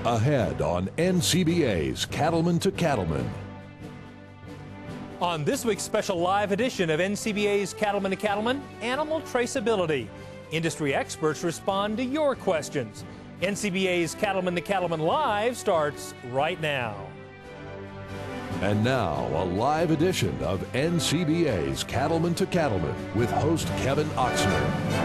Ahead on NCBA's Cattleman to Cattleman. On this week's special live edition of NCBA's Cattleman to Cattleman, animal traceability. Industry experts respond to your questions. NCBA's Cattleman to Cattleman Live starts right now. And now, a live edition of NCBA's Cattleman to Cattleman with host Kevin Oxner.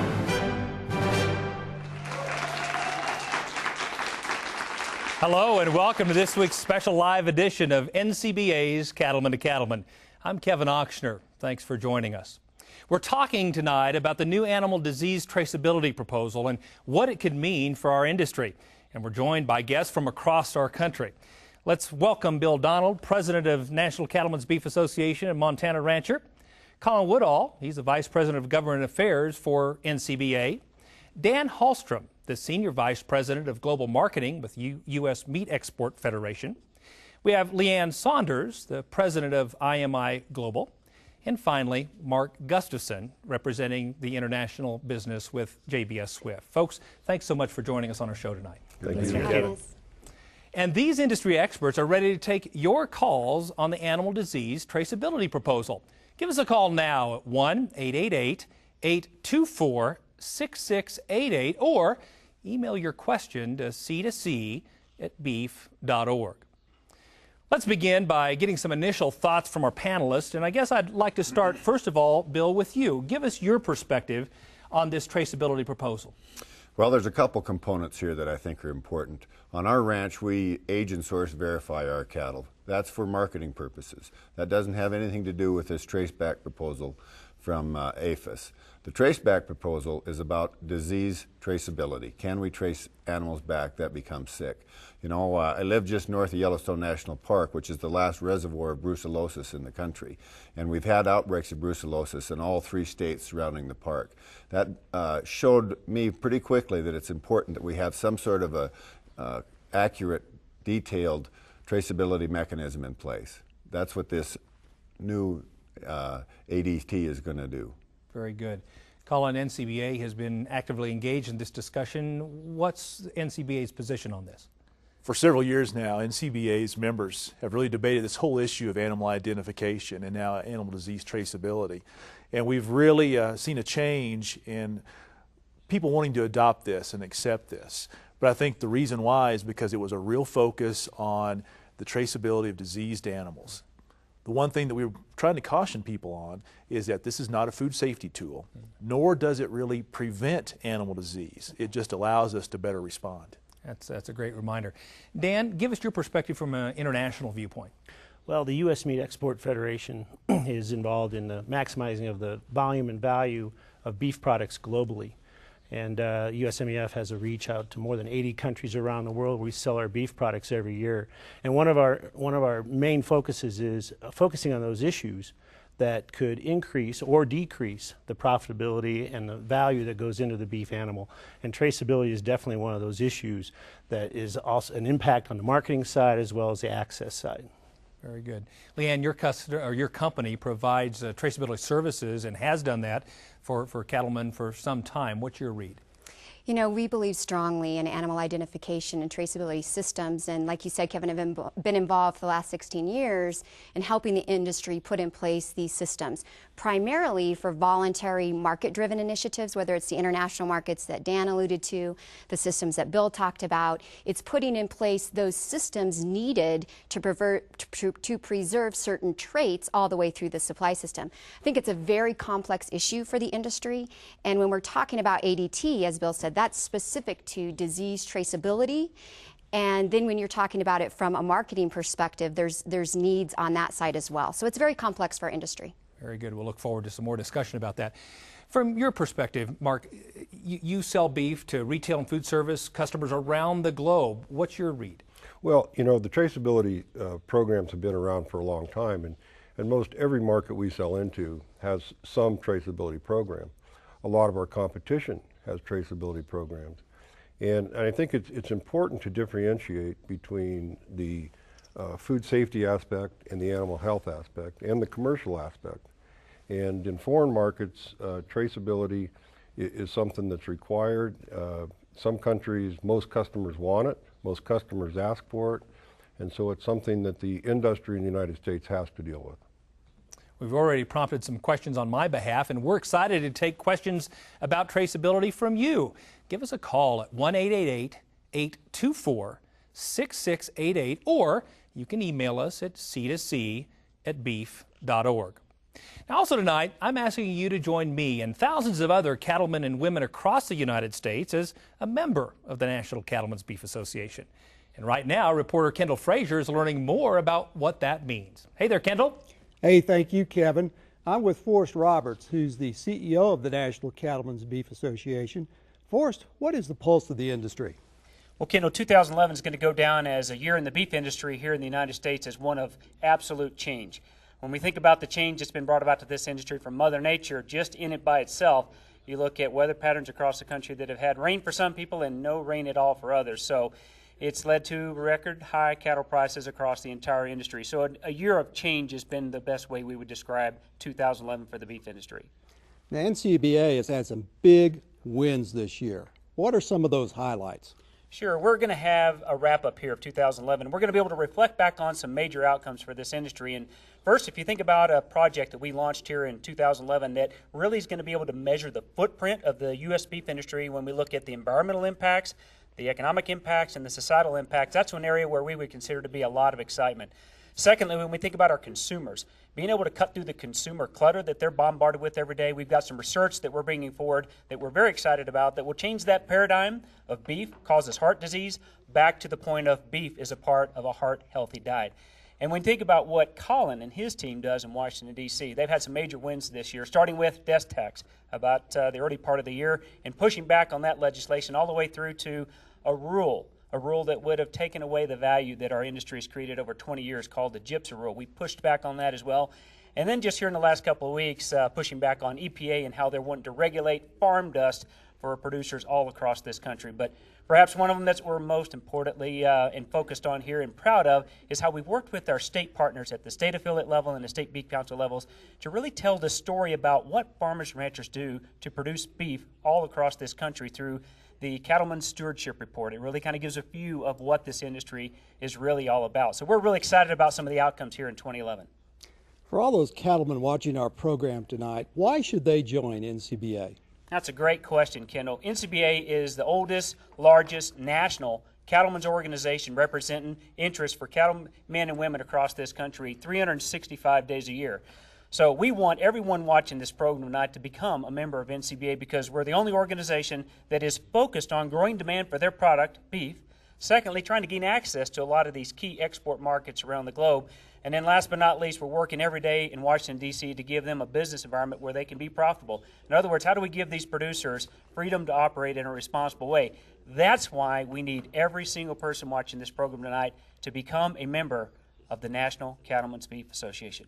Hello and welcome to this week's special live edition of NCBA's Cattleman to Cattleman. I'm Kevin Oxner. Thanks for joining us. We're talking tonight about the new animal disease traceability proposal and what it could mean for our industry. And we're joined by guests from across our country. Let's welcome Bill Donald, President of National Cattlemen's Beef Association and Montana Rancher. Colin Woodall, he's the Vice President of Government Affairs for NCBA. Dan Hallstrom, the Senior Vice President of Global Marketing with U.S. Meat Export Federation. We have Leanne Saunders, the President of IMI Global. And finally, Mark Gustafson, representing the international business with JBS Swift. Folks, thanks so much for joining us on our show tonight. Thank you, Kevin. And these industry experts are ready to take your calls on the animal disease traceability proposal. Give us a call now at 1-888-824-6688 or email your question to C2C@beef.org. Let's begin by getting some initial thoughts from our panelists, and I guess I'd like to start, first of all, Bill, with you. Give us your perspective on this traceability proposal. Well, there's a couple components here that I think are important. On our ranch, we age and source verify our cattle. That's for marketing purposes. That doesn't have anything to do with this traceback proposal from APHIS. The traceback proposal is about disease traceability. Can we trace animals back that become sick? You know, I live just north of Yellowstone National Park, which is the last reservoir of brucellosis in the country. And we've had outbreaks of brucellosis in all 3 states surrounding the park. That showed me pretty quickly that it's important that we have some sort of a accurate, detailed traceability mechanism in place. That's what this new ADT is going to do. Very good. Colin, NCBA has been actively engaged in this discussion. What's NCBA's position on this? For several years now, NCBA's members have really debated this whole issue of animal identification and now animal disease traceability. And we've really seen a change in people wanting to adopt this and accept this. But I think the reason why is because it was a real focus on the traceability of diseased animals. The one thing that we were trying to caution people on is that this is not a food safety tool, nor does it really prevent animal disease. It just allows us to better respond. That's a great reminder. Dan, give us your perspective from an international viewpoint. Well, the U.S. Meat Export Federation is involved in the maximizing of the volume and value of beef products globally. And USMEF has a reach out to more than 80 countries around the world where we sell our beef products every year. And one of our main focuses is focusing on those issues that could increase or decrease the profitability and the value that goes into the beef animal. And traceability is definitely one of those issues that is also an impact on the marketing side as well as the access side. Very good. Leanne, your company provides traceability services and has done that for cattlemen for some time. What's your read? You know, we believe strongly in animal identification and traceability systems, and like you said, Kevin, have been involved for the last 16 years in helping the industry put in place these systems, primarily for voluntary market-driven initiatives, whether it's the international markets that Dan alluded to, the systems that Bill talked about. It's putting in place those systems needed to preserve certain traits all the way through the supply system. I think it's a very complex issue for the industry, and when we're talking about ADT, as Bill said, that's specific to disease traceability. And then when you're talking about it from a marketing perspective, there's needs on that side as well. So it's very complex for our industry. Very good. We'll look forward to some more discussion about that. From your perspective, Mark, you sell beef to retail and food service customers around the globe. What's your read? Well, you know, the traceability programs have been around for a long time, and most every market we sell into has some traceability program. A lot of our competition has traceability programs. And I think it's important to differentiate between the food safety aspect and the animal health aspect and the commercial aspect. And in foreign markets, traceability is something that's required. Some countries, most customers want it, most customers ask for it, and so it's something that the industry in the United States has to deal with. We've already prompted some questions on my behalf, and we're excited to take questions about traceability from you. Give us a call at 1-888-824-6688, or you can email us at C2C@beef.org. Now, also tonight, I'm asking you to join me and thousands of other cattlemen and women across the United States as a member of the National Cattlemen's Beef Association. And right now, reporter Kendall Frazier is learning more about what that means. Hey there, Kendall. Hey, thank you, Kevin. I'm with Forrest Roberts, who's the CEO of the National Cattlemen's Beef Association. Forrest, what is the pulse of the industry? Well, Kendall, 2011 is going to go down as a year in the beef industry here in the United States as one of absolute change. When we think about the change that's been brought about to this industry from Mother Nature, just in it by itself, you look at weather patterns across the country that have had rain for some people and no rain at all for others. So it's led to record high cattle prices across the entire industry. So a year of change has been the best way we would describe 2011 for the beef industry. The NCBA has had some big wins this year. What are some of those highlights? Sure, we're going to have a wrap-up here of 2011. We're going to be able to reflect back on some major outcomes for this industry. And first, if you think about a project that we launched here in 2011 that really is going to be able to measure the footprint of the U.S. beef industry when we look at the environmental impacts, the economic impacts, and the societal impacts, that's an area where we would consider to be a lot of excitement. Secondly, when we think about our consumers, being able to cut through the consumer clutter that they're bombarded with every day, we've got some research that we're bringing forward that we're very excited about that will change that paradigm of beef causes heart disease back to the point of beef is a part of a heart-healthy diet. And when you think about what Colin and his team does in Washington, D.C., they've had some major wins this year, starting with death tax about the early part of the year and pushing back on that legislation all the way through to a rule that would have taken away the value that our industry has created over 20 years called the gypsum rule. We pushed back on that as well. And then just here in the last couple of weeks, pushing back on EPA and how they're wanting to regulate farm dust for producers all across this country. But perhaps one of them that we're most importantly and focused on here and proud of is how we've worked with our state partners at the state affiliate level and the state beef council levels to really tell the story about what farmers and ranchers do to produce beef all across this country through the Cattlemen's Stewardship Report. It really kind of gives a view of what this industry is really all about. So we're really excited about some of the outcomes here in 2011. For all those cattlemen watching our program tonight, why should they join NCBA? That's a great question, Kendall. NCBA is the oldest, largest national cattlemen's organization representing interests for cattlemen and women across this country 365 days a year. So we want everyone watching this program tonight to become a member of NCBA because we're the only organization that is focused on growing demand for their product, beef. Secondly, trying to gain access to a lot of these key export markets around the globe. And then last but not least, we're working every day in Washington, D.C. to give them a business environment where they can be profitable. In other words, how do we give these producers freedom to operate in a responsible way? That's why we need every single person watching this program tonight to become a member of the National Cattlemen's Beef Association.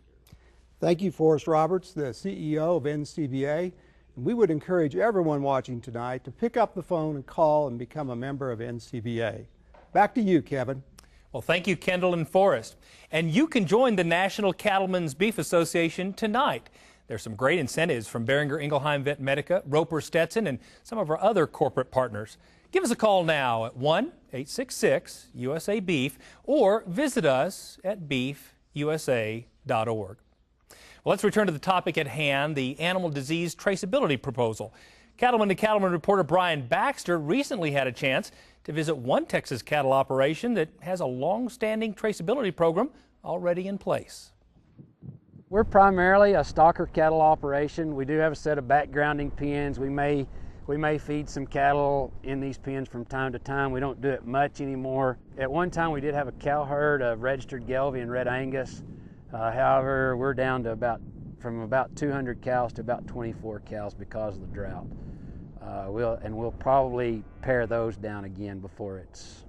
Thank you, Forrest Roberts, the CEO of NCBA. And we would encourage everyone watching tonight to pick up the phone and call and become a member of NCBA. Back to you, Kevin. Well, thank you, Kendall and Forrest. And you can join the National Cattlemen's Beef Association tonight. There's some great incentives from Boehringer Ingelheim Vet Medica, Roper Stetson, and some of our other corporate partners. Give us a call now at 1-866-USA-BEEF or visit us at beefusa.org. Well, let's return to the topic at hand, the animal disease traceability proposal. Cattleman to Cattleman reporter Brian Baxter recently had a chance to visit one Texas cattle operation that has a long-standing traceability program already in place. We're primarily a stocker cattle operation. We do have a set of backgrounding pens. We may feed some cattle in these pens from time to time. We don't do it much anymore. At one time we did have a cow herd of registered Gelbvieh and Red Angus. However, we're down to from about 200 cows to about 24 cows because of the drought. We'll probably pare those down again before it's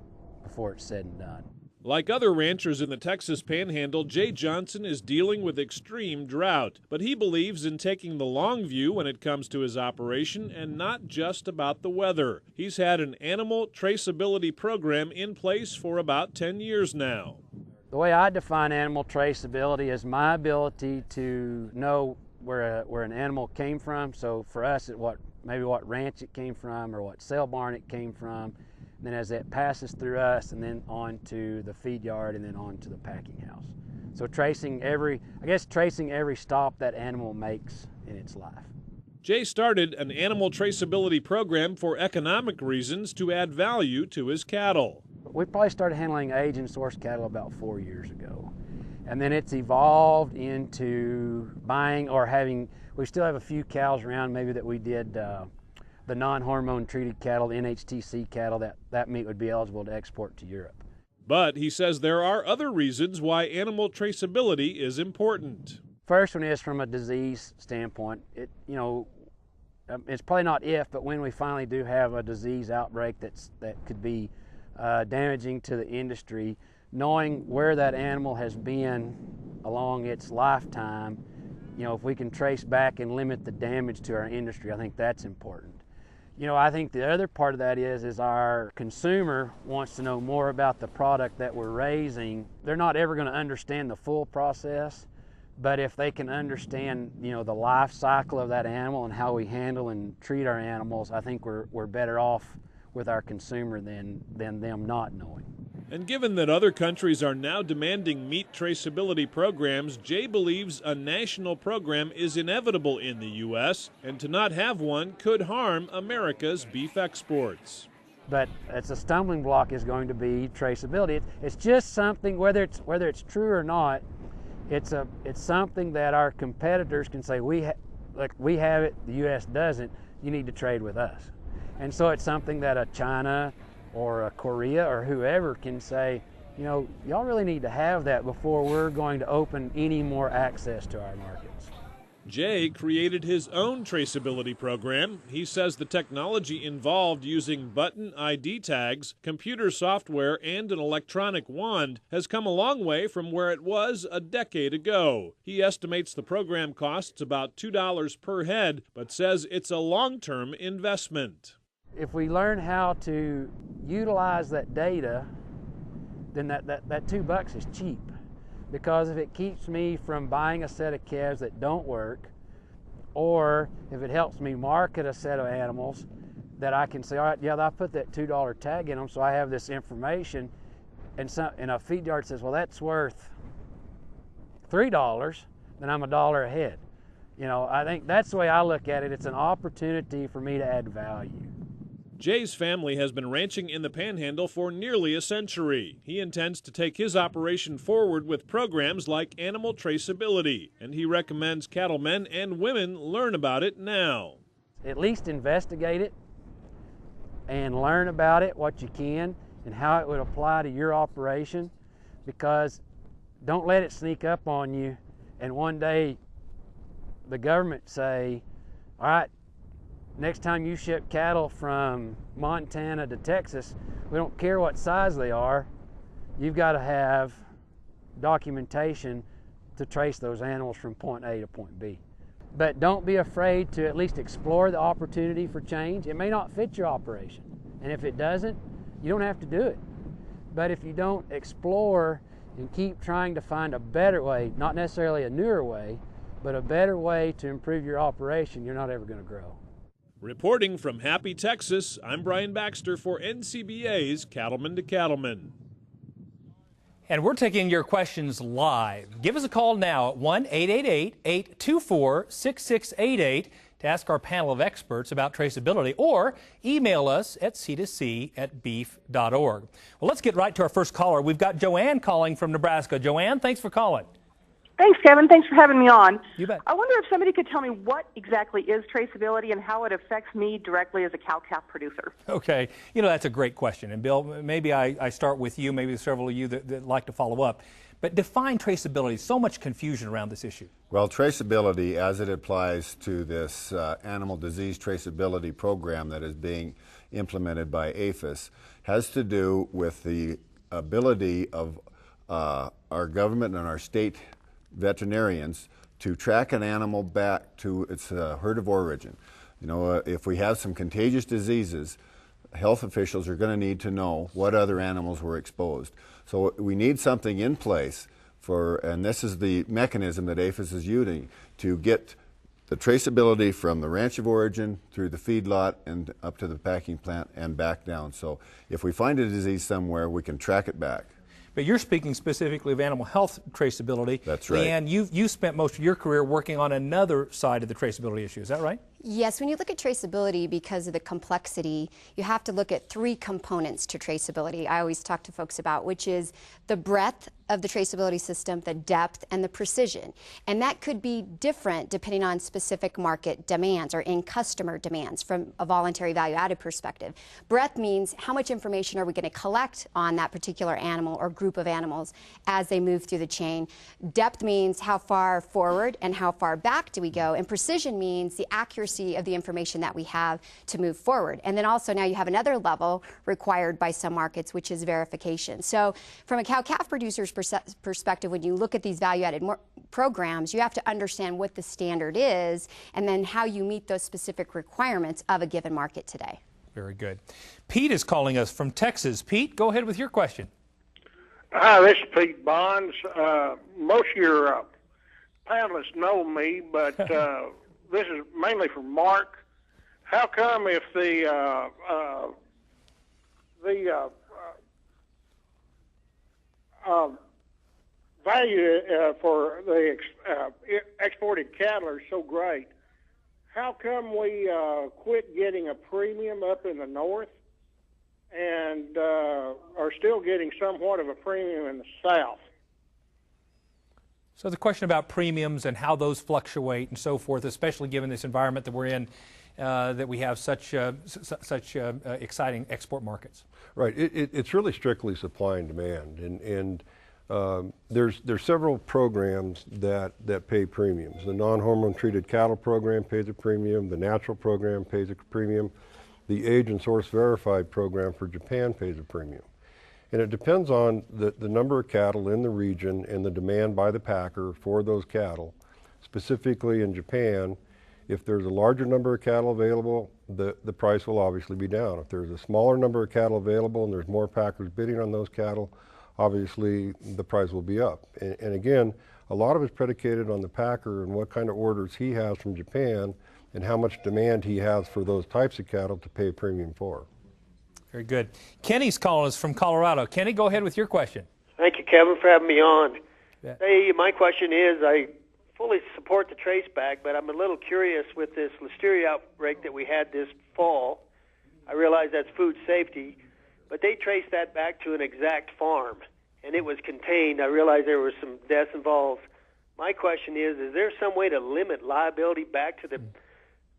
said and done. Like other ranchers in the Texas Panhandle, Jay Johnson is dealing with extreme drought, but he believes in taking the long view when it comes to his operation and not just about the weather. He's had an animal traceability program in place for about 10 years now. The way I define animal traceability is my ability to know where an animal came from. So for us, what maybe what ranch it came from or what sale barn it came from. And then as it passes through us and then on to the feed yard and then on to the packing house. So tracing every stop that animal makes in its life. Jay started an animal traceability program for economic reasons to add value to his cattle. We probably started handling age and source cattle about 4 years ago. And then it's evolved into buying or having, we still have a few cows around maybe that we did the non-hormone treated cattle, the NHTC cattle, that meat would be eligible to export to Europe. But he says there are other reasons why animal traceability is important. First one is from a disease standpoint. It's probably not if, but when we finally do have a disease outbreak that could be damaging to the industry, knowing where that animal has been along its lifetime, if we can trace back and limit the damage to our industry, I think that's important. I think the other part of that is our consumer wants to know more about the product that we're raising. They're not ever going to understand the full process, but if they can understand, the life cycle of that animal and how we handle and treat our animals, I think we're better off with our consumer than them not knowing. And given that other countries are now demanding meat traceability programs, Jay believes a national program is inevitable in the U.S., and to not have one could harm America's beef exports. But it's a stumbling block is going to be traceability. It's just something, whether it's true or not, it's something that our competitors can say, we have it, the U.S. doesn't, you need to trade with us. And so it's something that a China or a Korea or whoever can say, y'all really need to have that before we're going to open any more access to our markets. Jay created his own traceability program. He says the technology involved using button ID tags, computer software, and an electronic wand has come a long way from where it was a decade ago. He estimates the program costs about $2 per head, but says it's a long-term investment. If we learn how to utilize that data, then that $2 is cheap. Because if it keeps me from buying a set of calves that don't work, or if it helps me market a set of animals that I can say, all right, yeah, I put that $2 tag in them, so I have this information, and a feed yard says, well, that's worth $3, then I'm $1 ahead. I think that's the way I look at it. It's an opportunity for me to add value. Jay's family has been ranching in the Panhandle for nearly a century. He intends to take his operation forward with programs like animal traceability, and he recommends cattlemen and women learn about it now. At least investigate it and learn about it, what you can, and how it would apply to your operation, because don't let it sneak up on you and one day the government say, all right, next time you ship cattle from Montana to Texas, we don't care what size they are, you've got to have documentation to trace those animals from point A to point B. But don't be afraid to at least explore the opportunity for change. It may not fit your operation, and if it doesn't, you don't have to do it. But if you don't explore and keep trying to find a better way, not necessarily a newer way, but a better way to improve your operation, you're not ever going to grow. Reporting from Happy, Texas, I'm Brian Baxter for NCBA's Cattleman to Cattleman. And we're taking your questions live. Give us a call now at 1-888-824-6688 to ask our panel of experts about traceability, or email us at c2c@beef.org. Well, let's get right to our first caller. We've got Joanne calling from Nebraska. Joanne, thanks for calling. Thanks, Kevin. Thanks for having me on. You bet. I wonder if somebody could tell me what exactly is traceability and how it affects me directly as a cow-calf producer. Okay. That's a great question. And Bill, maybe I start with you, maybe several of you that like to follow up. But define traceability. So much confusion around this issue. Well, traceability, as it applies to this animal disease traceability program that is being implemented by APHIS, has to do with the ability of our government and our state veterinarians to track an animal back to its herd of origin. If we have some contagious diseases, health officials are going to need to know what other animals were exposed. So we need something in place and this is the mechanism that APHIS is using to get the traceability from the ranch of origin through the feedlot and up to the packing plant and back down. So if we find a disease somewhere, we can track it back. But you're speaking specifically of animal health traceability. That's right. And you spent most of your career working on another side of the traceability issue. Is that right? Yes, when you look at traceability, because of the complexity, you have to look at three components to traceability I always talk to folks about, which is the breadth of the traceability system, the depth, and the precision. And that could be different depending on specific market demands or in customer demands from a voluntary value-added perspective. Breadth means how much information are we going to collect on that particular animal or group of animals as they move through the chain. Depth means how far forward and how far back do we go. And precision means the accuracy of the information that we have to move forward. And then also now you have another level required by some markets, which is verification. So from a cow-calf producer's perspective, when you look at these value-added programs, you have to understand what the standard is and then how you meet those specific requirements of a given market today. Very good. Pete is calling us from Texas. Pete, go ahead with your question. Hi, this is Pete Bonds. Most of your panelists know me, but this is mainly for Mark. How come if the value for the exported cattle are so great, how come we quit getting a premium up in the north and are still getting somewhat of a premium in the south? So the question about premiums and how those fluctuate and so forth, especially given this environment that we're in, that we have such exciting export markets. Right. It's really strictly supply and demand, and there's several programs that pay premiums. The non-hormone treated cattle program pays a premium. The natural program pays a premium. The age and source verified program for Japan pays a premium. And it depends on the number of cattle in the region and the demand by the packer for those cattle. Specifically in Japan, if there's a larger number of cattle available, the price will obviously be down. If there's a smaller number of cattle available and there's more packers bidding on those cattle, obviously the price will be up. And again, a lot of it's predicated on the packer and what kind of orders he has from Japan and how much demand he has for those types of cattle to pay a premium for. Very good. Kenny's calling us from Colorado. Kenny, go ahead with your question. Thank you, Kevin, for having me on. Yeah. Hey, my question is, I fully support the trace back, but I'm a little curious with this listeria outbreak that we had this fall. I realize that's food safety, but they traced that back to an exact farm, and it was contained. I realize there were some deaths involved. My question is there some way to limit liability back to the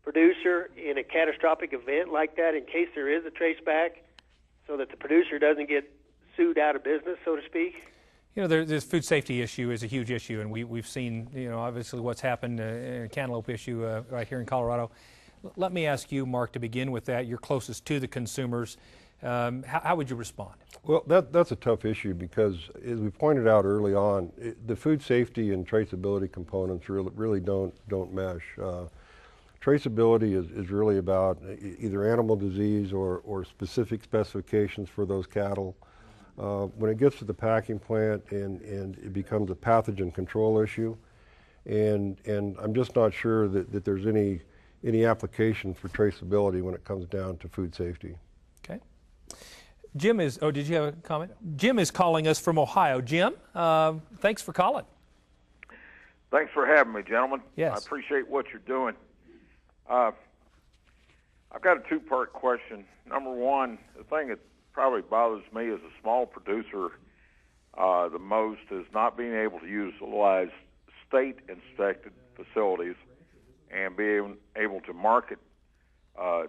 producer in a catastrophic event like that in case there is a trace back so that the producer doesn't get sued out of business, so to speak? You know, this food safety issue is a huge issue, and we've seen, you know, obviously what's happened in a cantaloupe issue right here in Colorado. Let me ask you, Mark, to begin with that. You're closest to the consumers. How would you respond? Well, that's a tough issue because, as we pointed out early on, the food safety and traceability components really don't mesh. Traceability is really about either animal disease or specific specifications for those cattle. When it gets to the packing plant and it becomes a pathogen control issue, and I'm just not sure that there's any application for traceability when it comes down to food safety. Okay. Jim is, oh, did you have a comment? Jim is calling us from Ohio. Jim, thanks for calling. Thanks for having me, gentlemen. Yes. I appreciate what you're doing. I've got a two-part question. Number one, the thing that probably bothers me as a small producer the most is not being able to utilize state-inspected facilities and being able to market,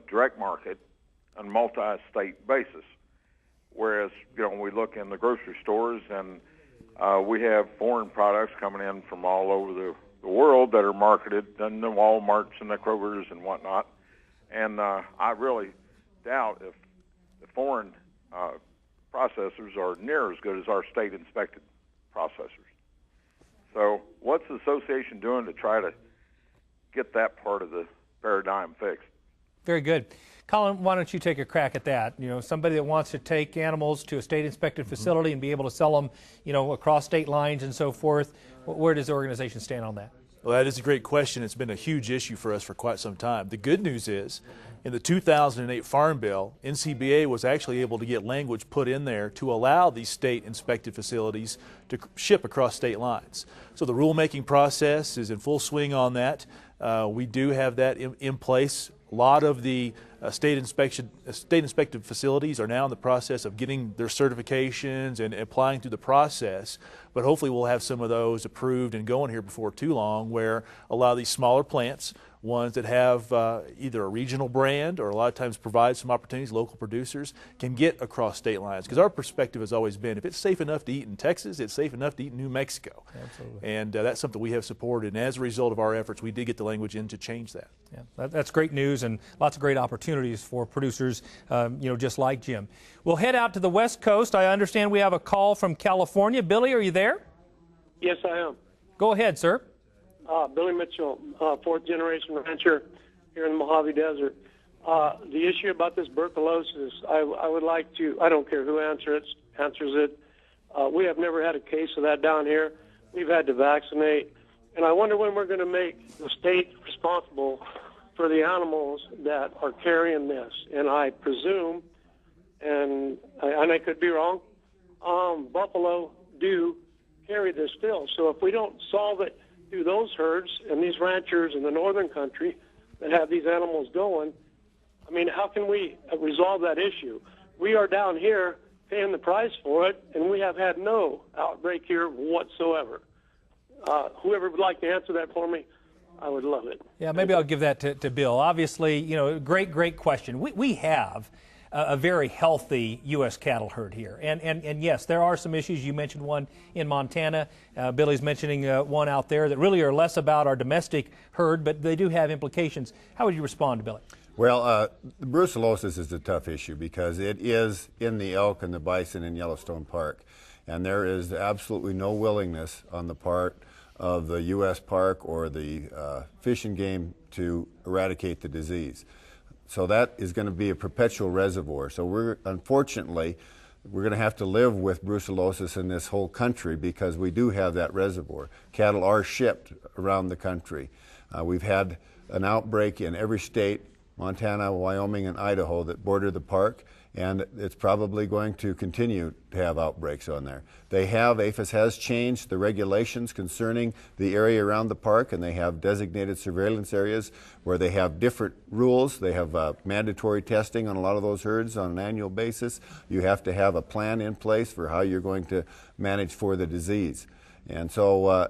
direct market on a multi-state basis. Whereas, you know, when we look in the grocery stores and we have foreign products coming in from all over the world that are marketed in the Walmarts and the Krogers and whatnot. And I really doubt if the foreign processors are near as good as our state-inspected processors. So what's the association doing to try to get that part of the paradigm fixed? Very good. Colin, why don't you take a crack at that? You know, somebody that wants to take animals to a state-inspected facility and be able to sell them, you know, across state lines and so forth, where does the organization stand on that? Well, that is a great question. It's been a huge issue for us for quite some time. The good news is, in the 2008 Farm Bill, NCBA was actually able to get language put in there to allow these state-inspected facilities to ship across state lines. So the rulemaking process is in full swing on that. We do have that in place. A lot of the state-inspected facilities are now in the process of getting their certifications and applying through the process. But hopefully we'll have some of those approved and going here before too long, where a lot of these smaller plants, ones that have either a regional brand or a lot of times provide some opportunities, local producers can get across state lines. Because our perspective has always been, if it's safe enough to eat in Texas, it's safe enough to eat in New Mexico. Absolutely. And that's something we have supported. And as a result of our efforts, we did get the language in to change that. Yeah, that's great news and lots of great opportunities for producers, just like Jim. We'll head out to the West Coast. I understand we have a call from California. Billy, are you there? Yes, I am. Go ahead, sir. Billy Mitchell, fourth-generation rancher here in the Mojave Desert. The issue about this brucellosis, I would like to, I don't care who answers it. We have never had a case of that down here. We've had to vaccinate. And I wonder when we're going to make the state responsible for the animals that are carrying this. And I presume, and I could be wrong, buffalo do carry this still. So if we don't solve it through those herds and these ranchers in the northern country that have these animals going, I mean, how can we resolve that issue? We are down here paying the price for it, and we have had no outbreak here whatsoever. Whoever would like to answer that for me, I would love it. Yeah, maybe I'll give that to Bill. Obviously, great question. We have a very healthy U.S. cattle herd here. And yes, there are some issues. You mentioned one in Montana. Billy's mentioning one out there that really are less about our domestic herd, but they do have implications. How would you respond to Billy? Well, the brucellosis is a tough issue because it is in the elk and the bison in Yellowstone Park. And there is absolutely no willingness on the part of the U.S. park or the Fish and Game to eradicate the disease. So that is going to be a perpetual reservoir. So unfortunately, we're going to have to live with brucellosis in this whole country because we do have that reservoir. Cattle are shipped around the country. We've had an outbreak in every state, Montana, Wyoming, and Idaho, that border the park, and it's probably going to continue to have outbreaks on there. APHIS has changed the regulations concerning the area around the park, and they have designated surveillance areas where they have different rules. They have mandatory testing on a lot of those herds on an annual basis. You have to have a plan in place for how you're going to manage for the disease. And so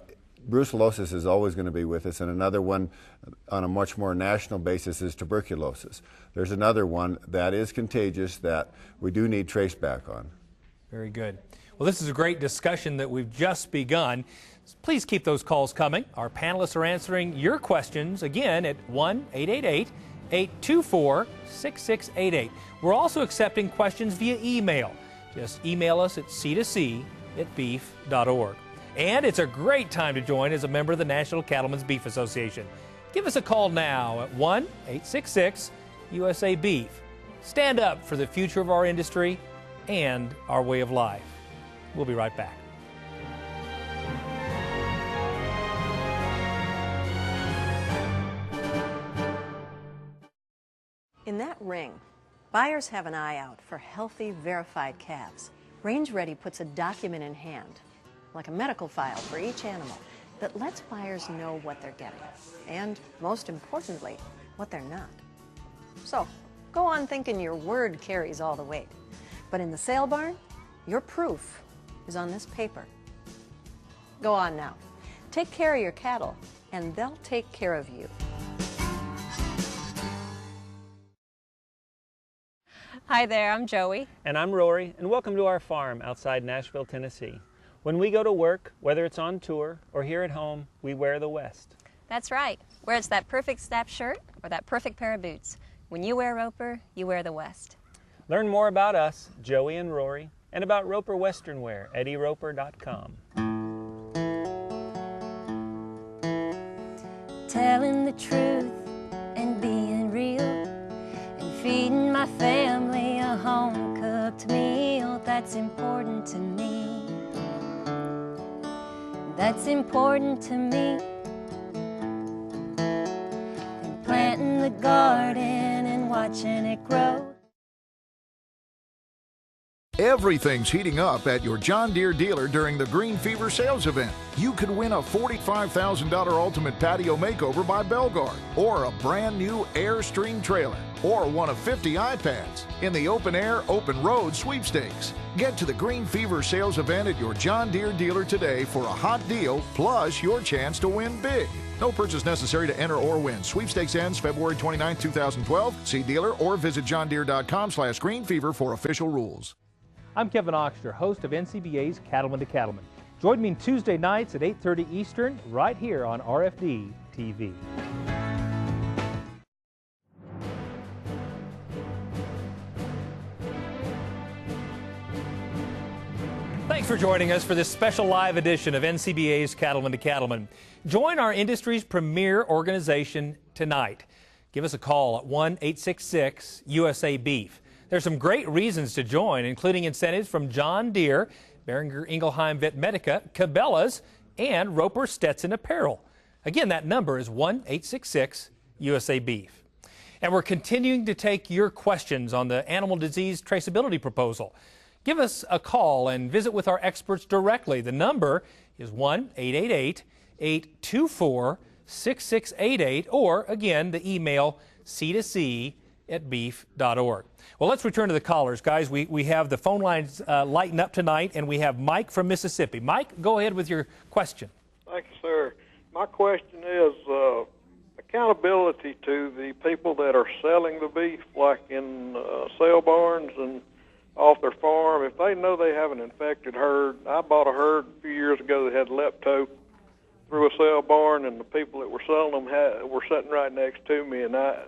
brucellosis is always going to be with us, and another one on a much more national basis is tuberculosis. There's another one that is contagious that we do need traceback on. Very good. Well, this is a great discussion that we've just begun. Please keep those calls coming. Our panelists are answering your questions again at 1-888-824-6688. We're also accepting questions via email. Just email us at c2c@beef.org. And it's a great time to join as a member of the National Cattlemen's Beef Association. Give us a call now at 1-866-USA-BEEF. Stand up for the future of our industry and our way of life. We'll be right back. In that ring, buyers have an eye out for healthy, verified calves. Range Ready puts a document in hand, like a medical file for each animal, that lets buyers know what they're getting, and most importantly, what they're not. So, go on thinking your word carries all the weight. But in the sale barn, your proof is on this paper. Go on now. Take care of your cattle, and they'll take care of you. Hi there, I'm Joey. And I'm Rory, and welcome to our farm outside Nashville, Tennessee. When we go to work, whether it's on tour or here at home, we wear the West. That's right. Whether it's that perfect snap shirt or that perfect pair of boots, when you wear Roper, you wear the West. Learn more about us, Joey and Rory, and about Roper Western Wear at eroper.com. Telling the truth and being real and feeding my family a home-cooked meal, that's important to me. That's important to me. the garden and watching it grow. Everything's heating up at your John Deere dealer during the Green Fever sales event. You could win a $45,000 ultimate patio makeover by Belgard, or a brand new Airstream trailer, or one of 50 iPads in the Open Air, Open Road sweepstakes. Get to the Green Fever sales event at your John Deere dealer today for a hot deal, plus your chance to win big. No purchase necessary to enter or win. Sweepstakes ends February 29, 2012. See dealer or visit johndeere.com/greenfever for official rules. I'm Kevin Oxner, host of NCBA's Cattleman to Cattleman. Join me Tuesday nights at 8:30 Eastern, right here on RFD TV. Thanks for joining us for this special live edition of NCBA's Cattleman to Cattleman. Join our industry's premier organization tonight. Give us a call at 1-866-USA-BEEF. There's some great reasons to join, including incentives from John Deere, Behringer Ingelheim Vetmedica, Cabela's, and Roper Stetson Apparel. Again, that number is 1-866-USA-BEEF. And we're continuing to take your questions on the animal disease traceability proposal. Give us a call and visit with our experts directly. The number is 1-888-824-6688, or again, the email C2C@beef.org. Well, let's return to the callers. Guys, we have the phone lines lighting up tonight, and we have Mike from Mississippi. Mike, go ahead with your question. Thank you, sir. My question is accountability to the people that are selling the beef, like in sale barns and off their farm. If they know they have an infected herd, I bought a herd a few years ago that had lepto through a sale barn, and the people that were selling them were sitting right next to me, and I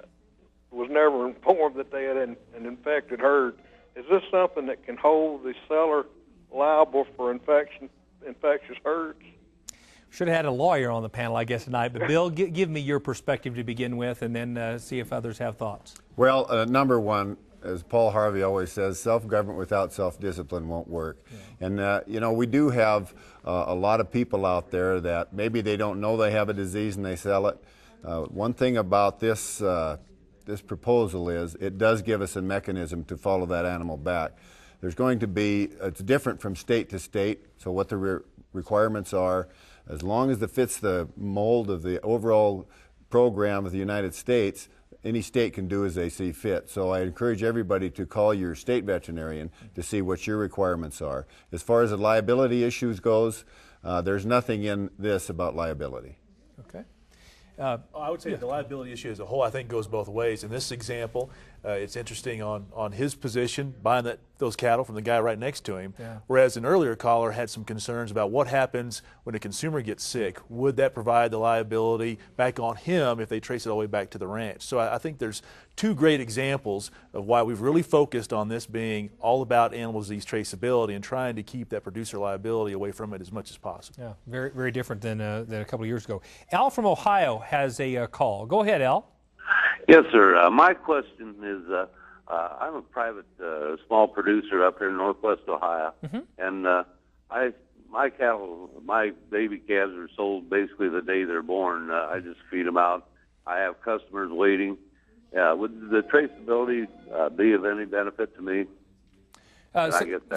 was never informed that they had an infected herd. Is this something that can hold the seller liable for infectious herds? Should have had a lawyer on the panel, I guess, tonight. But Bill, give me your perspective to begin with, and then see if others have thoughts. Well, number one, as Paul Harvey always says, self-government without self-discipline won't work. Yeah. And, you know, we do have a lot of people out there that maybe they don't know they have a disease and they sell it. One thing about this proposal is it does give us a mechanism to follow that animal back. There's going to be, it's different from state to state, so what the requirements are, as long as it fits the mold of the overall program of the United States, any state can do as they see fit. So I encourage everybody to call your state veterinarian to see what your requirements are. As far as the liability issues goes, there's nothing in this about liability. Okay. I would say the liability issue as a whole, I think, goes both ways. In this example, it's interesting on his position, buying those cattle from the guy right next to him, whereas an earlier caller had some concerns about what happens when a consumer gets sick. Would that provide the liability back on him if they trace it all the way back to the ranch? So I think there's two great examples of why we've really focused on this being all about animal disease traceability and trying to keep that producer liability away from it as much as possible. Yeah, very, very different than a couple of years ago. Al from Ohio has a call. Go ahead, Al. Yes, sir. My question is, I'm a private small producer up here in Northwest Ohio, and my cattle, my baby calves are sold basically the day they're born. I just feed them out. I have customers waiting. Would the traceability be of any benefit to me?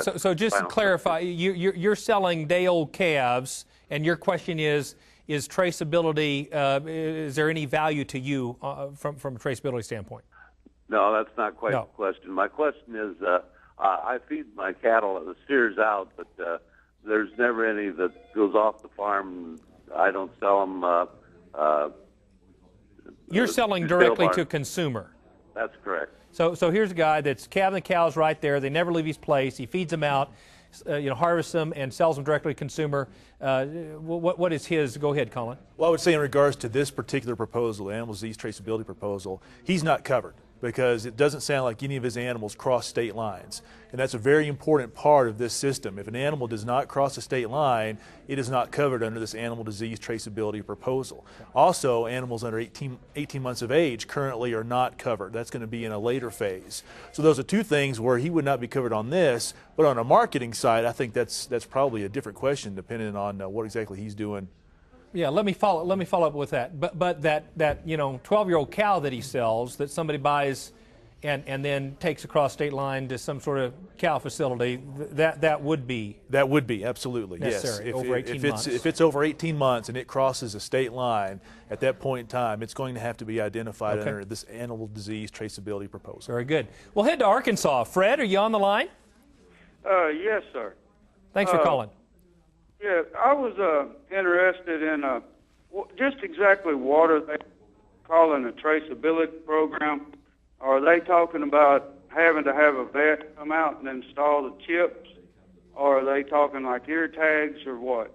So just to clarify, you're selling day-old calves, and your question is traceability, is there any value to you from a traceability standpoint? No, that's not quite the question. My question is, I feed my cattle the steers out, but there's never any that goes off the farm. I don't sell them. You're selling directly to consumer. That's correct. So here's a guy that's calving the cows right there. They never leave his place. He feeds them out, harvests them, and sells them directly to consumer. What is his? Go ahead, Colin. Well, I would say in regards to this particular proposal, the animal disease traceability proposal, he's not covered because it doesn't sound like any of his animals cross state lines. And that's a very important part of this system. If an animal does not cross a state line, it is not covered under this animal disease traceability proposal. Also, animals under 18 months of age currently are not covered. That's going to be in a later phase. So those are two things where he would not be covered on this, but on a marketing side, I think that's probably a different question depending on what exactly he's doing Yeah, let me follow up with that. But that 12-year-old cow that he sells, that somebody buys and then takes across state line to some sort of cow facility, that would be absolutely necessary. Yes. Over 18 months. If it's over 18 months and it crosses a state line, at that point in time, it's going to have to be identified under this animal disease traceability proposal. Very good. We'll head to Arkansas. Fred, are you on the line? Yes, sir. Thanks for calling. Yeah, I was interested in just exactly what are they calling a traceability program? Are they talking about having to have a vet come out and install the chips? Or are they talking like ear tags or what?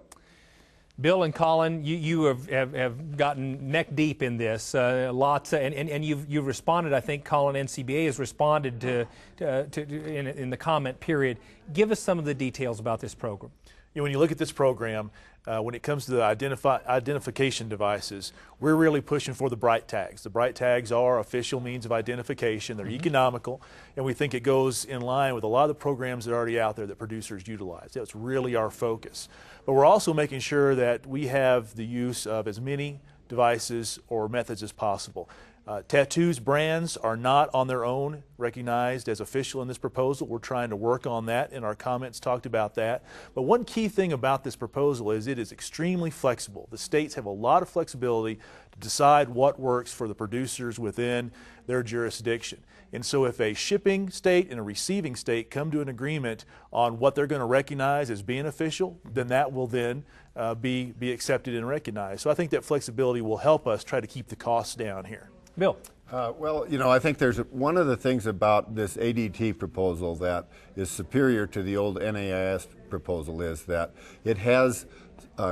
Bill and Colin, you have gotten neck deep in this. Lots, and you've responded. I think Colin, NCBA has responded in the comment period. Give us some of the details about this program. When you look at this program, when it comes to the identification devices, we're really pushing for the bright tags. The bright tags are official means of identification. They're economical, and we think it goes in line with a lot of the programs that are already out there that producers utilize. That's really our focus. But we're also making sure that we have the use of as many devices or methods as possible. Tattoos brands are not on their own recognized as official in this proposal. We're trying to work on that, and our comments talked about that. But one key thing about this proposal is it is extremely flexible. The states have a lot of flexibility to decide what works for the producers within their jurisdiction. And so if a shipping state and a receiving state come to an agreement on what they're going to recognize as being official, then that will then be accepted and recognized. So I think that flexibility will help us try to keep the costs down here. Bill. Well, I think there's one of the things about this ADT proposal that is superior to the old NAIS proposal is that it has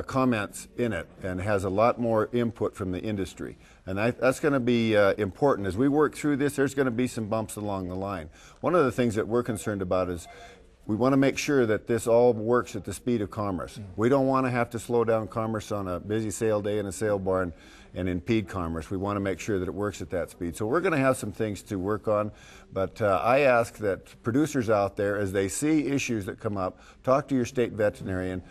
comments in it and has a lot more input from the industry. And that's going to be important. As we work through this, there's going to be some bumps along the line. One of the things that we're concerned about is we want to make sure that this all works at the speed of commerce. We don't want to have to slow down commerce on a busy sale day in a sale barn and impede commerce. We want to make sure that it works at that speed. So we're going to have some things to work on, but I ask that producers out there, as they see issues that come up, talk to your state veterinarian,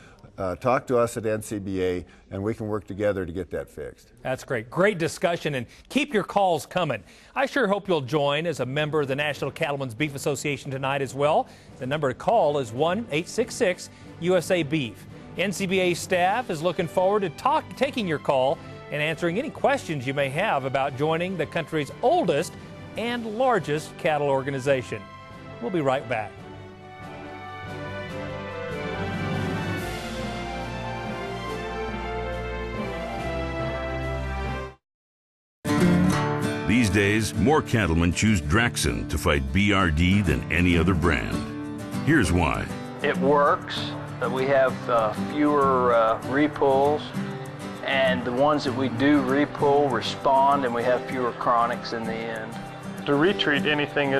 talk to us at NCBA, and we can work together to get that fixed. That's great. Great discussion, and keep your calls coming. I sure hope you'll join as a member of the National Cattlemen's Beef Association tonight as well. The number to call is 1-866-USA-BEEF. NCBA staff is looking forward to taking your call and answering any questions you may have about joining the country's oldest and largest cattle organization. We'll be right back. These days, more cattlemen choose Draxxin to fight BRD than any other brand. Here's why. It works. We have fewer repulls, and the ones that we do repull respond, and we have fewer chronics in the end. To retreat anything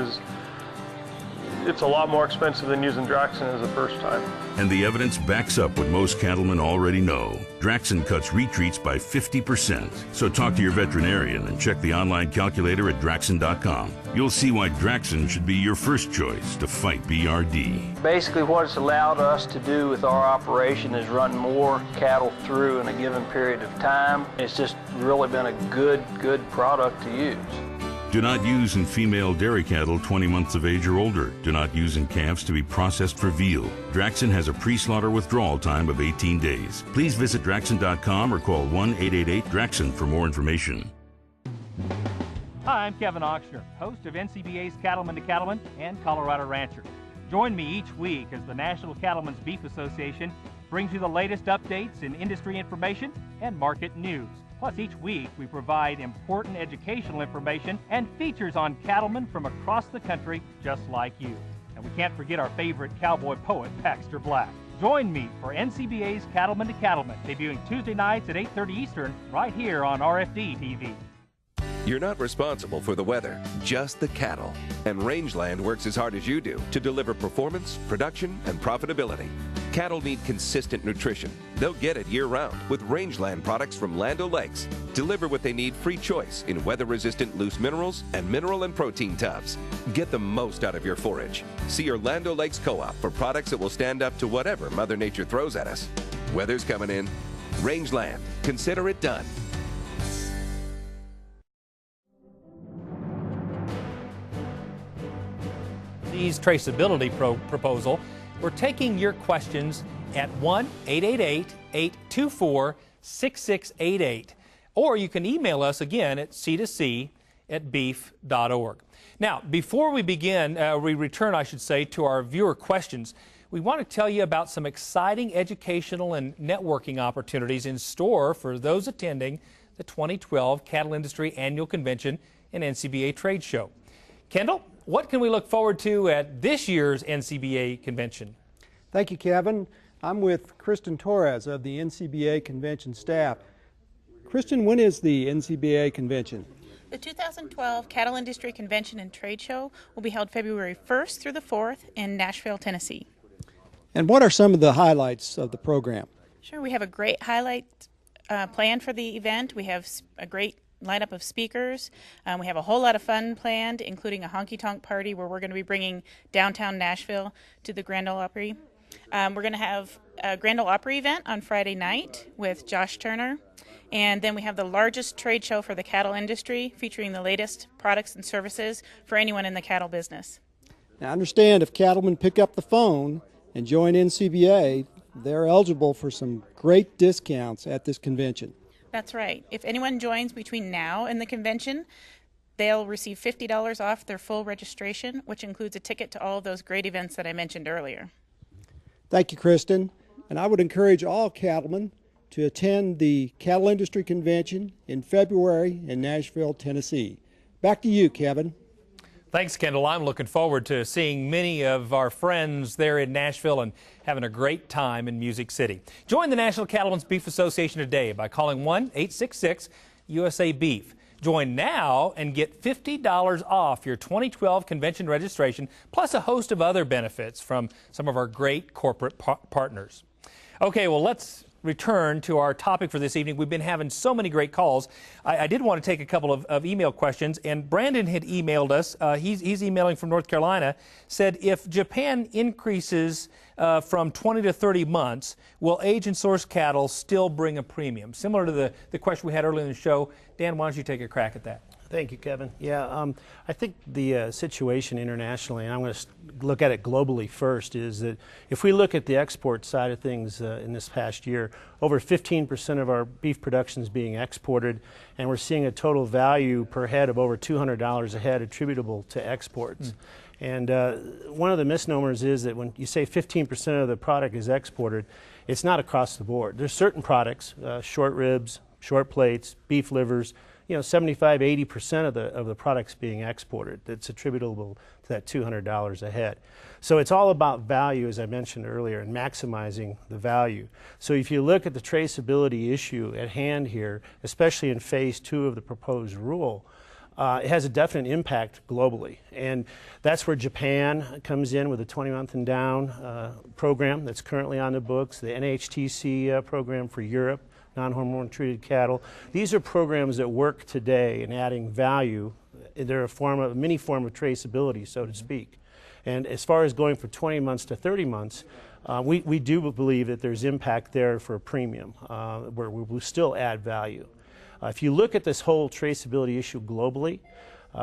it's a lot more expensive than using Draxxin as a first time. And the evidence backs up what most cattlemen already know. Draxxin cuts retreats by 50%. So talk to your veterinarian and check the online calculator at Draxxin.com. You'll see why Draxxin should be your first choice to fight BRD. Basically what it's allowed us to do with our operation is run more cattle through in a given period of time. It's just really been a good product to use. Do not use in female dairy cattle 20 months of age or older. Do not use in calves to be processed for veal. Draxxin has a pre-slaughter withdrawal time of 18 days. Please visit Draxxin.com or call 1-888-DRAXXIN for more information. Hi, I'm Kevin Ochsner, host of NCBA's Cattleman to Cattleman and Colorado Rancher. Join me each week as the National Cattlemen's Beef Association brings you the latest updates in industry information and market news. Plus, each week we provide important educational information and features on cattlemen from across the country just like you. And we can't forget our favorite cowboy poet, Baxter Black. Join me for NCBA's Cattleman to Cattleman, debuting Tuesday nights at 8:30 Eastern, right here on RFD TV. You're not responsible for the weather, just the cattle. And Rangeland works as hard as you do to deliver performance, production, and profitability. Cattle need consistent nutrition. They'll get it year-round with Rangeland products from Land O'Lakes. Deliver what they need free choice in weather-resistant loose minerals and mineral and protein tubs. Get the most out of your forage. See your Land O'Lakes Co-op for products that will stand up to whatever Mother Nature throws at us. Weather's coming in. Rangeland. Consider it done. Traceability proposal. We're taking your questions at 1-888-824-6688, or you can email us again at c2c@beef.org. Now, before we return, I should say, to our viewer questions, we want to tell you about some exciting educational and networking opportunities in store for those attending the 2012 Cattle Industry Annual Convention and NCBA Trade Show. Kendall, what can we look forward to at this year's NCBA convention? Thank you, Kevin. I'm with Kristen Torres of the NCBA convention staff. Kristen, when is the NCBA convention? The 2012 Cattle Industry Convention and Trade Show will be held February 1st through the 4th in Nashville, Tennessee. And what are some of the highlights of the program? Sure, we have a great highlight planned for the event. We have a great lineup of speakers. We have a whole lot of fun planned, including a honky-tonk party where we're going to be bringing downtown Nashville to the Grand Ole Opry. We're going to have a Grand Ole Opry event on Friday night with Josh Turner. And then we have the largest trade show for the cattle industry, featuring the latest products and services for anyone in the cattle business. Now, understand if cattlemen pick up the phone and join NCBA, they're eligible for some great discounts at this convention. That's right. If anyone joins between now and the convention, they'll receive $50 off their full registration, which includes a ticket to all of those great events that I mentioned earlier. Thank you, Kristen. And I would encourage all cattlemen to attend the Cattle Industry Convention in February in Nashville, Tennessee. Back to you, Kevin. Thanks, Kendall. I'm looking forward to seeing many of our friends there in Nashville and having a great time in Music City. Join the National Cattlemen's Beef Association today by calling 1-866-USA-BEEF. Join now and get $50 off your 2012 convention registration, plus a host of other benefits from some of our great corporate partners. Okay, well, let's return to our topic for this evening. We've been having so many great calls. I did want to take a couple of email questions, and Brandon had emailed us. He's emailing from North Carolina, said if Japan increases from 20 to 30 months, will age and source cattle still bring a premium? Similar to the question we had earlier in the show. Dan, why don't you take a crack at that? Thank you, Kevin. Yeah, I think the situation internationally, and I'm going to look at it globally first, is that if we look at the export side of things in this past year, over 15% of our beef production is being exported, and we're seeing a total value per head of over $200 a head attributable to exports. And one of the misnomers is that when you say 15% of the product is exported, it's not across the board. There's certain products, short ribs, short plates, beef livers, 75–80% of the products being exported that's attributable to that $200 a head. So it's all about value, as I mentioned earlier, and maximizing the value. So if you look at the traceability issue at hand here, especially in phase 2 of the proposed rule, it has a definite impact globally. And that's where Japan comes in with a 20-month and down program that's currently on the books, the NHTC program for Europe, non-hormone treated cattle. These are programs that work today in adding value. They're a mini form of traceability, so to speak. And as far as going from 20 months to 30 months, we do believe that there's impact there for a premium, where we will still add value. If you look at this whole traceability issue globally,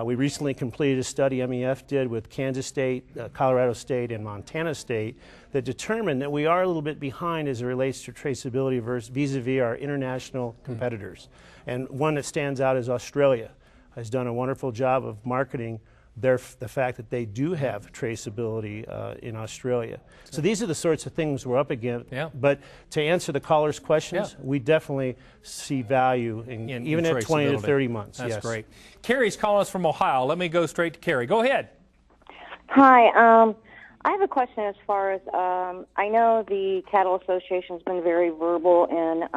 we recently completed a study MEF did with Kansas State, Colorado State, and Montana State that determined that we are a little bit behind as it relates to traceability vis-a-vis our international competitors. And one that stands out is Australia has done a wonderful job of marketing the fact that they do have traceability in Australia. So these are the sorts of things we're up against. Yeah. But to answer the caller's questions, we definitely see value even at 20 to 30 months. That's great. Carrie's calling us from Ohio. Let me go straight to Carrie. Go ahead. Hi. I have a question as far as I know the Cattle Association has been very verbal in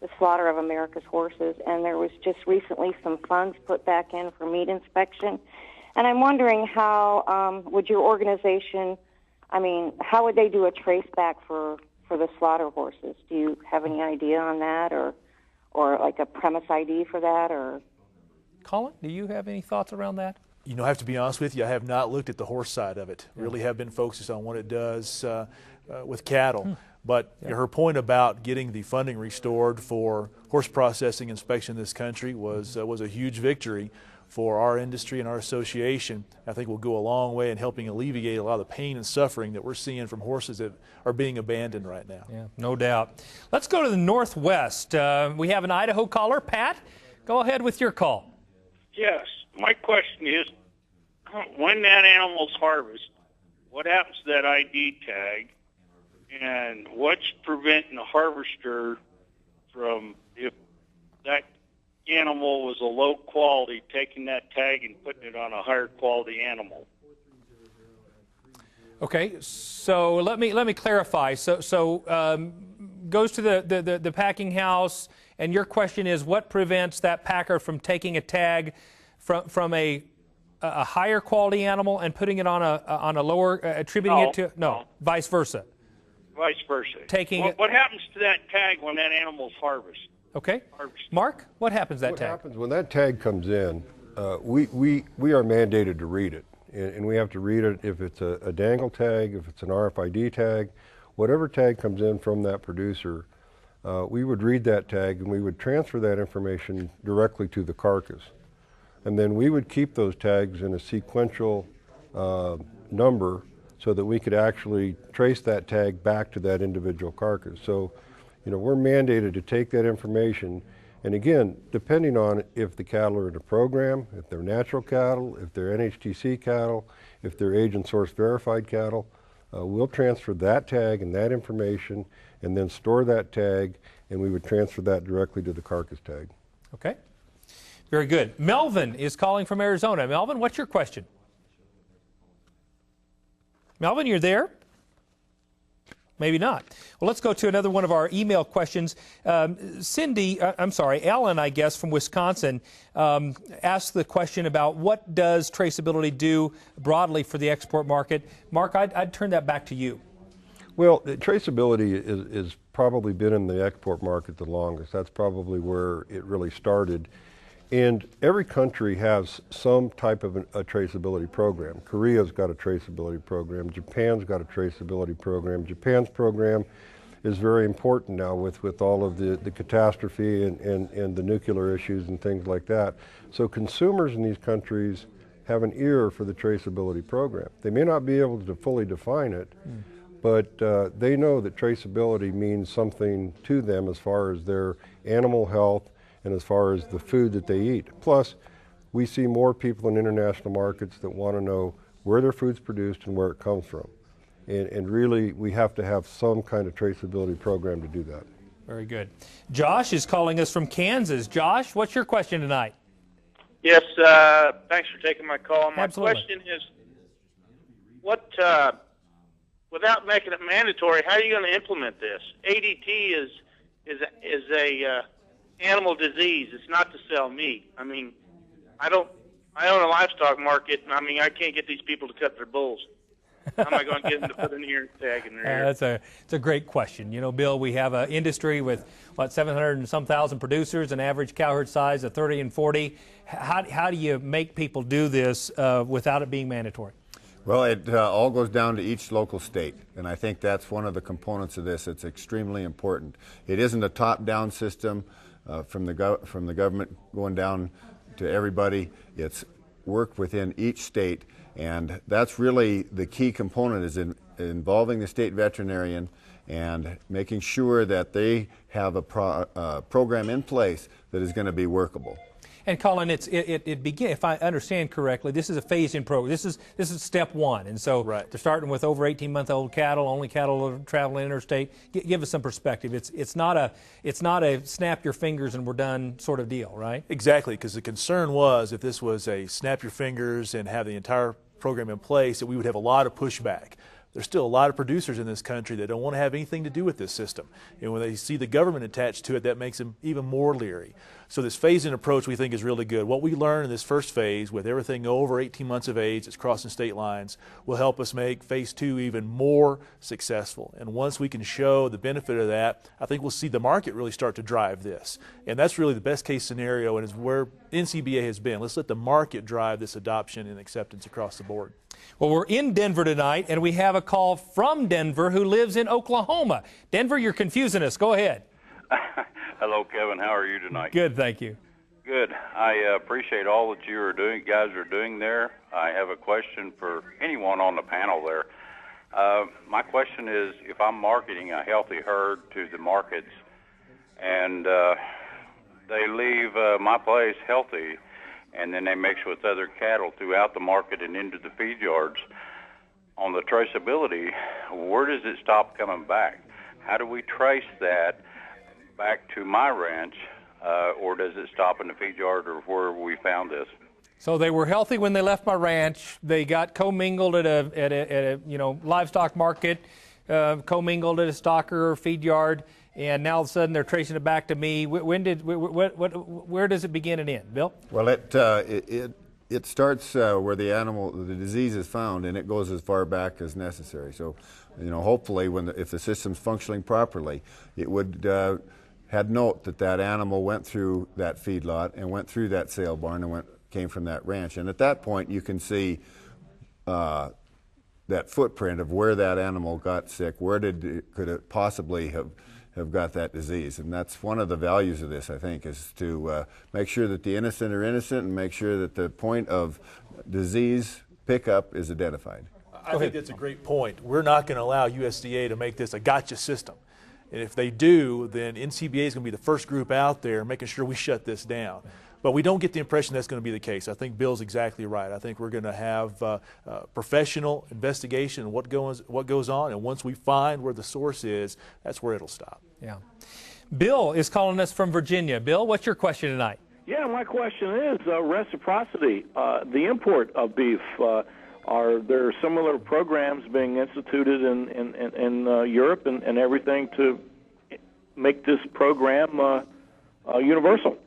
the slaughter of America's horses, and there was just recently some funds put back in for meat inspection. And I'm wondering how would your organization, how would they do a trace back for the slaughter horses? Do you have any idea on that, or like a premise ID for that? Or Colin, do you have any thoughts around that? I have to be honest with you, I have not looked at the horse side of it. Really have been focused on what it does with cattle. But her point about getting the funding restored for horse processing inspection in this country was a huge victory for our industry and our association. I think will go a long way in helping alleviate a lot of the pain and suffering that we're seeing from horses that are being abandoned right now. Yeah, no doubt. Let's go to the Northwest. We have an Idaho caller. Pat, go ahead with your call. Yes. My question is, when that animal's harvested, what happens to that ID tag, and what's preventing the harvester from, if that animal was a low quality, taking that tag and putting it on a higher quality animal? Okay, so let me clarify. So goes to the packing house, and your question is, what prevents that packer from taking a tag from a higher quality animal and putting it on a lower, attributing it to vice versa? Vice versa. What happens to that tag when that animal's harvested? Okay. Mark, what happens to that tag? What happens when that tag comes in, we are mandated to read it. And we have to read it if it's a dangle tag, if it's an RFID tag, whatever tag comes in from that producer, we would read that tag and we would transfer that information directly to the carcass. And then we would keep those tags in a sequential number so that we could actually trace that tag back to that individual carcass. So, we're mandated to take that information, and again, depending on if the cattle are in a program, if they're natural cattle, if they're NHTC cattle, if they're agent source verified cattle, we'll transfer that tag and that information and then store that tag, and we would transfer that directly to the carcass tag. Okay. Very good. Melvin is calling from Arizona. Melvin, what's your question? Melvin, you're there? Maybe not. Well, let's go to another one of our email questions. Ellen, I guess, from Wisconsin, asked the question about what does traceability do broadly for the export market. Mark, I'd turn that back to you. Well, traceability is probably been in the export market the longest. That's probably where it really started. And every country has some type of a traceability program. Korea's got a traceability program. Japan's got a traceability program. Japan's program is very important now with all of the catastrophe and the nuclear issues and things like that. So consumers in these countries have an ear for the traceability program. They may not be able to fully define it, but they know that traceability means something to them as far as their animal health and as far as the food that they eat. Plus, we see more people in international markets that want to know where their food's produced and where it comes from. And really, we have to have some kind of traceability program to do that. Very good. Josh is calling us from Kansas. Josh, what's your question tonight? Yes, thanks for taking my call. My question is, without making it mandatory, how are you going to implement this? ADT is a animal disease. It's not to sell meat. I mean, I own a livestock market, and I mean, I can't get these people to cut their bulls. How am I going to get them to put an ear tag in their ear? It's a great question. Bill, we have an industry with, 700 and some thousand producers, an average cow herd size of 30 and 40. How do you make people do this without it being mandatory? Well, it all goes down to each local state, and I think that's one of the components of this. It's extremely important. It isn't a top-down system from the government going down to everybody. It's work within each state, and that's really the key component, is involving the state veterinarian and making sure that they have a program in place that is going to be workable. And Colin, it begin. If I understand correctly, this is a phased-in program. This is step one, and so they're starting with over 18-month-old cattle, only cattle traveling interstate. Give us some perspective. It's not a snap your fingers and we're done sort of deal, right? Exactly, because the concern was if this was a snap your fingers and have the entire program in place, that we would have a lot of pushback. There's still a lot of producers in this country that don't want to have anything to do with this system. And when they see the government attached to it, that makes them even more leery. So this phase-in approach we think is really good. What we learn in this first phase, with everything over 18 months of age that's crossing state lines, will help us make phase 2 even more successful. And once we can show the benefit of that, I think we'll see the market really start to drive this. And that's really the best case scenario, and is where NCBA has been. Let's let the market drive this adoption and acceptance across the board. Well, we're in Denver tonight, and we have a call from Denver who lives in Oklahoma. Denver, you're confusing us. Go ahead. Hello, Kevin. How are you tonight? Good, thank you. Good. I appreciate all that you guys are doing there. I have a question for anyone on the panel there. My question is, if I'm marketing a healthy herd to the markets and they leave my place healthy and then they mix with other cattle throughout the market and into the feed yards, on the traceability, where does it stop coming back? How do we trace that back to my ranch, or does it stop in the feed yard or where we found this? So they were healthy when they left my ranch. They got commingled at a livestock market, commingled at a stocker or feed yard, and now all of a sudden they're tracing it back to me. Where does it begin and end, Bill? Well, it starts where the disease is found, and it goes as far back as necessary. So, hopefully, if the system's functioning properly, it would had note that animal went through that feedlot and went through that sale barn and came from that ranch. And at that point, you can see that footprint of where that animal got sick. Could it possibly have got that disease? And that's one of the values of this, I think, is to make sure that the innocent are innocent and make sure that the point of disease pickup is identified. I think that's a great point. We're not going to allow USDA to make this a gotcha system. And if they do, then NCBA is going to be the first group out there making sure we shut this down. But we don't get the impression that's going to be the case. I think Bill's exactly right. I think we're going to have professional investigation of what goes on, and once we find where the source is, that's where it'll stop. Yeah. Bill is calling us from Virginia. Bill, what's your question tonight? Yeah, my question is reciprocity. The import of beef. Are there similar programs being instituted in Europe and everything to make this program universal?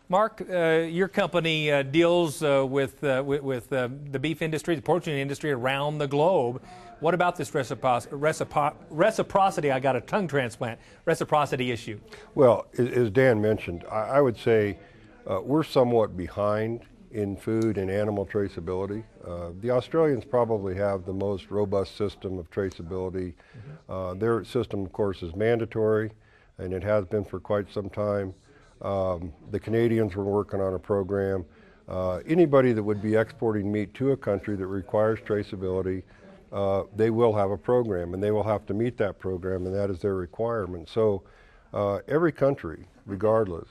Mark, your company deals with the beef industry, the poultry industry around the globe. What about this reciprocity? I got a tongue transplant. Reciprocity issue. Well, as Dan mentioned, I would say we're somewhat behind in food and animal traceability. The Australians probably have the most robust system of traceability. Their system, of course, is mandatory, and it has been for quite some time. The Canadians were working on a program. Anybody that would be exporting meat to a country that requires traceability, they will have a program, and they will have to meet that program, and that is their requirement. So every country, regardless,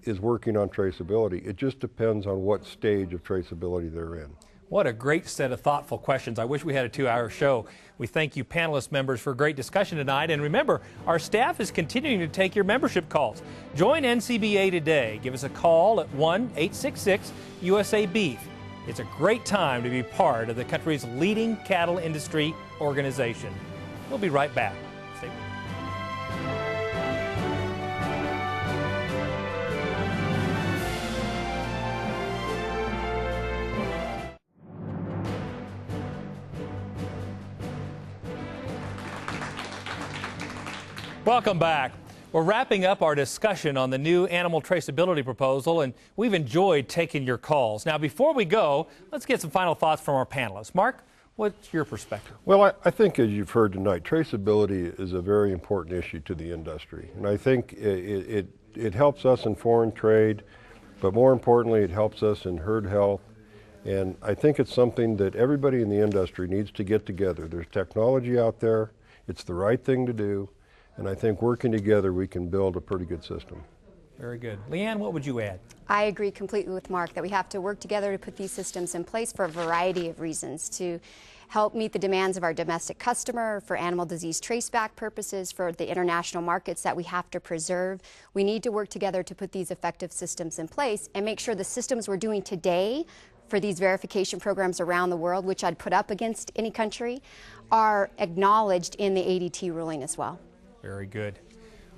is working on traceability. It just depends on what stage of traceability they're in. What a great set of thoughtful questions. I wish we had a 2-hour show. We thank you panelist members for a great discussion tonight. And remember, our staff is continuing to take your membership calls. Join NCBA today. Give us a call at 1-866-USA-BEEF. It's a great time to be part of the country's leading cattle industry organization. We'll be right back. Stay with us. Welcome back. We're wrapping up our discussion on the new animal traceability proposal, and we've enjoyed taking your calls. Now, before we go, let's get some final thoughts from our panelists. Mark, what's your perspective? Well, I think, as you've heard tonight, traceability is a very important issue to the industry. And I think it helps us in foreign trade, but more importantly, it helps us in herd health. And I think it's something that everybody in the industry needs to get together. There's technology out there. It's the right thing to do. And I think working together, we can build a pretty good system. Very good. Leanne, what would you add? I agree completely with Mark that we have to work together to put these systems in place for a variety of reasons, to help meet the demands of our domestic customer, for animal disease traceback purposes, for the international markets that we have to preserve. We need to work together to put these effective systems in place and make sure the systems we're doing today for these verification programs around the world, which I'd put up against any country, are acknowledged in the ADT ruling as well. Very good.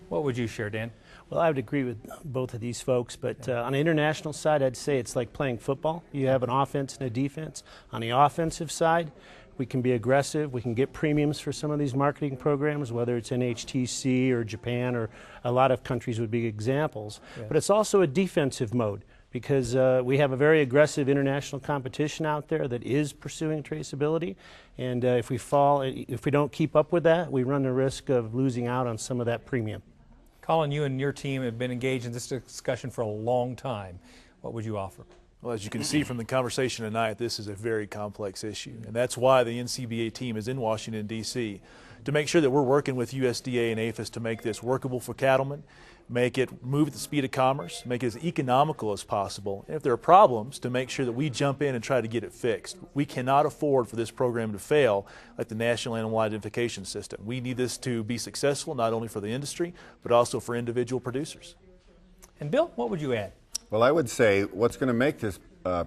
What would you share, Dan? Well, I would agree with both of these folks, but on the international side, I'd say it's like playing football. You have an offense and a defense. On the offensive side, we can be aggressive. We can get premiums for some of these marketing programs, whether it's NHTC or Japan, or a lot of countries would be examples. Yeah. But it's also a defensive mode. because we have a very aggressive international competition out there that is pursuing traceability, and if we don't keep up with that, we run the risk of losing out on some of that premium. Colin, you and your team have been engaged in this discussion for a long time. What would you offer? Well, as you can see from the conversation tonight, this is a very complex issue, and that's why the NCBA team is in Washington, D.C. to make sure that we're working with USDA and APHIS to make this workable for cattlemen, make it move at the speed of commerce, make it as economical as possible, and if there are problems, to make sure that we jump in and try to get it fixed. We cannot afford for this program to fail like the National Animal Identification System. We need this to be successful not only for the industry, but also for individual producers. And Bill, what would you add? Well, I would say what's going to make this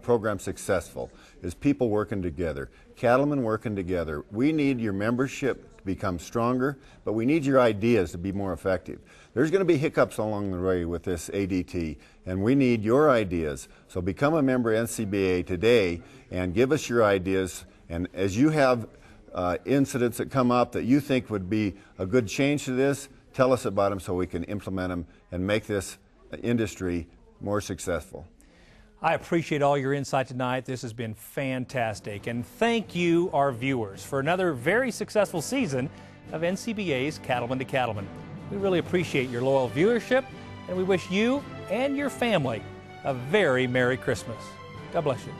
program successful is people working together, cattlemen working together. We need your membership to become stronger, but we need your ideas to be more effective. There's going to be hiccups along the way with this ADT, and we need your ideas. So become a member of NCBA today and give us your ideas. And as you have incidents that come up that you think would be a good change to this, tell us about them so we can implement them and make this industry more successful. I appreciate all your insight tonight. This has been fantastic. And thank you, our viewers, for another very successful season of NCBA's Cattleman to Cattleman. We really appreciate your loyal viewership, and we wish you and your family a very Merry Christmas. God bless you.